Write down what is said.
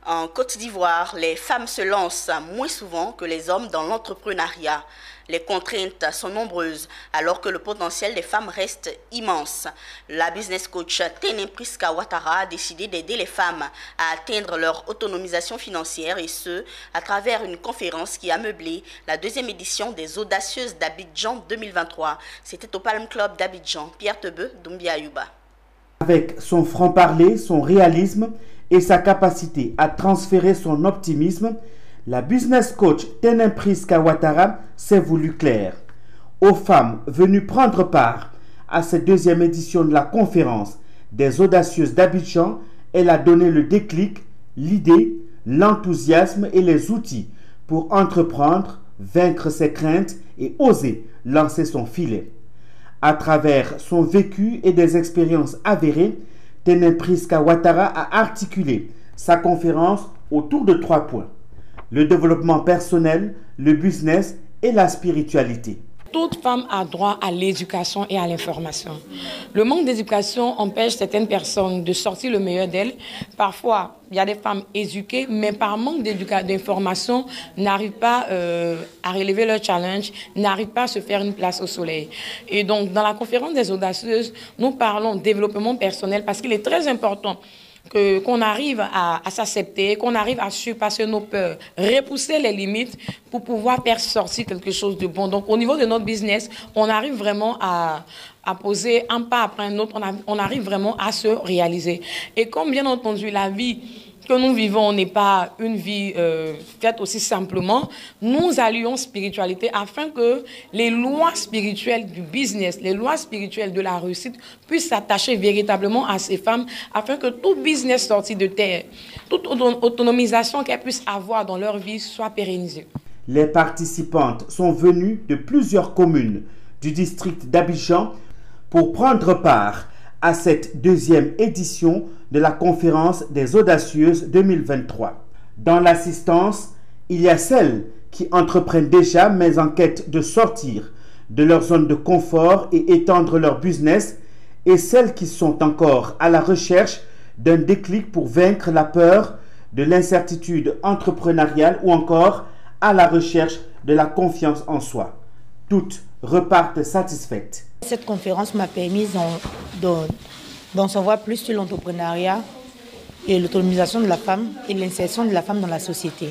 En Côte d'Ivoire, les femmes se lancent moins souvent que les hommes dans l'entrepreneuriat. Les contraintes sont nombreuses alors que le potentiel des femmes reste immense. La business coach Tenem Priska Ouattara a décidé d'aider les femmes à atteindre leur autonomisation financière et ce, à travers une conférence qui a meublé la deuxième édition des Audacieuses d'Abidjan 2023. C'était au Palm Club d'Abidjan. Pierre Tebeu, Doumbia Ayouba. Avec son franc-parler, son réalisme et sa capacité à transférer son optimisme, la business coach Tenem Priska Ouattara s'est voulu claire. Aux femmes venues prendre part à cette deuxième édition de la conférence des Audacieuses d'Abidjan, elle a donné le déclic, l'idée, l'enthousiasme et les outils pour entreprendre, vaincre ses craintes et oser lancer son filet. À travers son vécu et des expériences avérées, Tenem Priska Ouattara a articulé sa conférence autour de 3 points: le développement personnel, le business et la spiritualité. Toute femme a droit à l'éducation et à l'information. Le manque d'éducation empêche certaines personnes de sortir le meilleur d'elles. Parfois, il y a des femmes éduquées, mais par manque d'information, n'arrivent pas à relever leur challenge, n'arrivent pas à se faire une place au soleil. Et donc, dans la conférence des Audacieuses, nous parlons développement personnel parce qu'il est très important qu'on arrive à s'accepter, qu'on arrive à surpasser nos peurs, repousser les limites pour pouvoir faire sortir quelque chose de bon. Donc, au niveau de notre business, on arrive vraiment à poser un pas après un autre, on arrive vraiment à se réaliser. Et comme bien entendu, la vie que nous vivons n'est pas une vie faite aussi simplement, nous allions spiritualité afin que les lois spirituelles du business, les lois spirituelles de la réussite puissent s'attacher véritablement à ces femmes afin que tout business sorti de terre, toute autonomisation qu'elles puissent avoir dans leur vie soit pérennisée. Les participantes sont venues de plusieurs communes du district d'Abidjan pour prendre part à cette deuxième édition de la conférence des Audacieuses 2023. Dans l'assistance, il y a celles qui entreprennent déjà mais en quête de sortir de leur zone de confort et étendre leur business, et celles qui sont encore à la recherche d'un déclic pour vaincre la peur de l'incertitude entrepreneuriale ou encore à la recherche de la confiance en soi. Toutes repartent satisfaites. Cette conférence m'a permis d'en savoir plus sur l'entrepreneuriat et l'autonomisation de la femme et l'insertion de la femme dans la société.